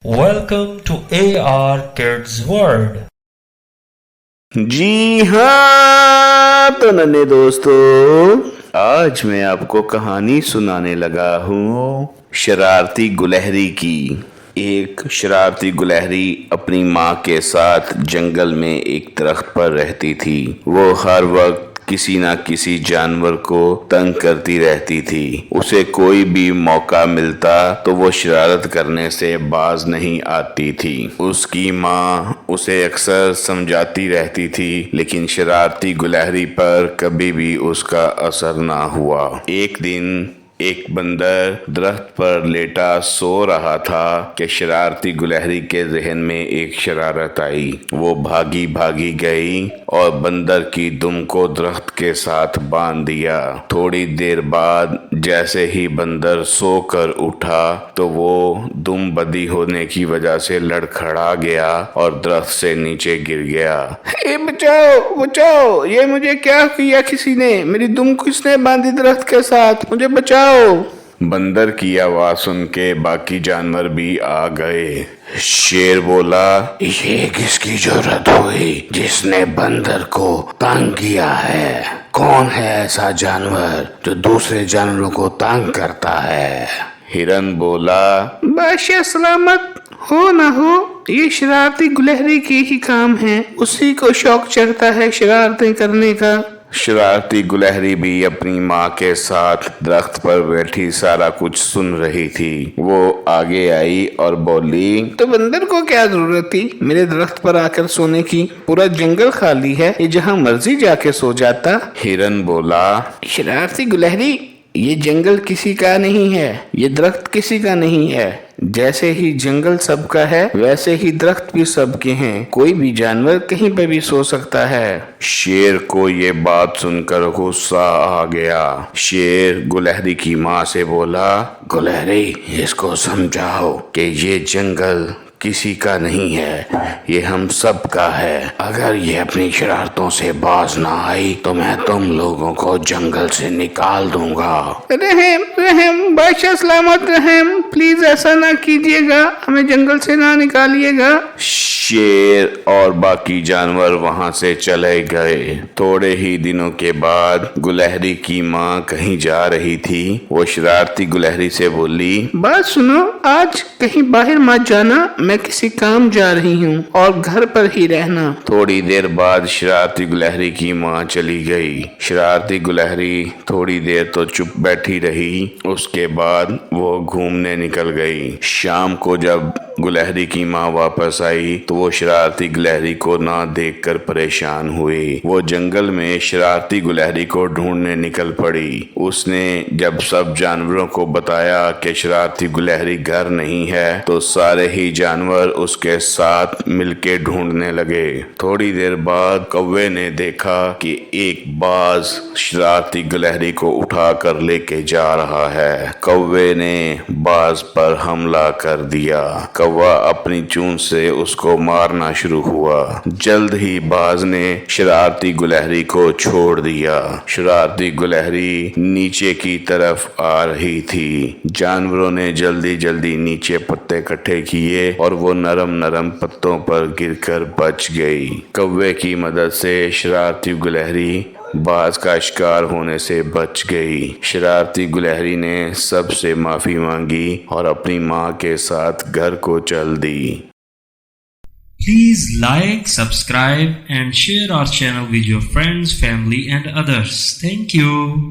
Welcome to AR Kids World. جی ہاں تو ننے دوستو، آج میں آپ کو کہانی سنانے لگا ہوں شرارتی گلہری کی۔ ایک شرارتی گلہری اپنی ماں کے ساتھ جنگل میں ایک درخت پر رہتی تھی۔ وہ ہر وقت کسی نہ کسی جانور کو تنگ کرتی رہتی تھی۔ اسے کوئی بھی موقع ملتا تو وہ شرارت کرنے سے باز نہیں آتی تھی۔ اس کی ماں اسے اکثر سمجھاتی رہتی تھی، لیکن شرارتی گلہری پر کبھی بھی اس کا اثر نہ ہوا۔ ایک دن ایک بندر درخت پر لیٹا سو رہا تھا کہ شرارتی گلہری کے ذہن میں ایک شرارت آئی۔ وہ بھاگی گئی اور بندر کی دم کو درخت کے ساتھ باندھ دیا۔ تھوڑی دیر بعد جیسے ہی بندر سو کر اٹھا تو وہ دم بدی ہونے کی وجہ سے لڑکھڑا گیا اور درخت سے نیچے گر گیا۔ بچاؤ، یہ مجھے کیا کیا کسی نے؟ میری دم کس نے باندھی درخت کے ساتھ؟ مجھے بچاؤ۔ بندر کی آواز سن کے باقی جانور بھی آ گئے۔ شیر بولا، یہ کس کی جرأت ہوئی جس نے بندر کو تنگ کیا ہے؟ کون ہے ایسا جانور جو دوسرے جانوروں کو تنگ کرتا ہے؟ ہرن بولا، بادشاہ سلامت ہو نہ ہو، یہ شرارتی گلہری کی ہی کام ہے، اسی کو شوق چڑھتا ہے شرارتیں کرنے کا۔ شرارتی گلہری بھی اپنی ماں کے ساتھ درخت پر بیٹھی سارا کچھ سن رہی تھی۔ وہ آگے آئی اور بولی، تو بندر کو کیا ضرورت تھی میرے درخت پر آ کر سونے کی؟ پورا جنگل خالی ہے، یہ جہاں مرضی جا کے سو جاتا۔ ہرن بولا، شرارتی گلہری، یہ جنگل کسی کا نہیں ہے، یہ درخت کسی کا نہیں ہے۔ جیسے ہی جنگل سب کا ہے ویسے ہی درخت بھی سب کے ہیں، کوئی بھی جانور کہیں پہ بھی سو سکتا ہے۔ شیر کو یہ بات سن کر غصہ آ گیا۔ شیر گلہری کی ماں سے بولا، گلہری، اس کو سمجھاؤ کہ یہ جنگل کسی کا نہیں ہے، یہ ہم سب کا ہے۔ اگر یہ اپنی شرارتوں سے باز نہ آئی تو میں تم لوگوں کو جنگل سے نکال دوں گا۔ رحم، بادشاہ سلامت، رحم، پلیز ایسا نہ کیجیے گا، ہمیں جنگل سے نہ نکالیے گا۔ شیر اور باقی جانور وہاں سے چلے گئے۔ تھوڑے ہی دنوں کے بعد گلہری کی ماں کہیں جا رہی تھی۔ وہ شرارتی گلہری سے بولی، بات سنو، آج کہیں باہر مت جانا، میں کسی کام جا رہی ہوں اور گھر پر ہی رہنا۔ تھوڑی دیر بعد شرارتی گلہری کی ماں چلی گئی۔ شرارتی گلہری تھوڑی دیر تو چپ بیٹھی رہی، اس کے بعد وہ گھومنے نکل گئی۔ شام کو جب گلہری کی ماں واپس آئی تو وہ شرارتی گلہری کو نہ دیکھ کر پریشان ہوئی۔ وہ جنگل میں شرارتی گلہری کو ڈھونڈنے نکل پڑی۔ اس نے جب سب جانوروں کو بتایا کہ شرارتی گلہری گھر نہیں ہے تو سارے ہی جانور اس کے ساتھ مل کے ڈھونڈنے لگے۔ تھوڑی دیر بعد کوے نے دیکھا کہ ایک باز شرارتی گلہری کو اٹھا کر لے کے جا رہا ہے۔ کوے نے باز پر حملہ کر دیا۔ کوا اپنی چونچ سے اس کو مارنا شروع ہوا۔ جلد ہی باز نے شرارتی گلہری کو چھوڑ دیا۔ شرارتی گلہری نیچے کی طرف آ رہی تھی۔ جانوروں نے جلدی نیچے پتے اکٹھے کیے اور وہ نرم پتوں پر گر کر بچ گئی۔ کوے کی مدد سے شرارتی گلہری باز کا شکار ہونے سے بچ گئی۔ شرارتی گلہری نے سب سے معافی مانگی اور اپنی ماں کے ساتھ گھر کو چل دی۔ Please like, subscribe and share our channel with your friends, family and others. Thank you.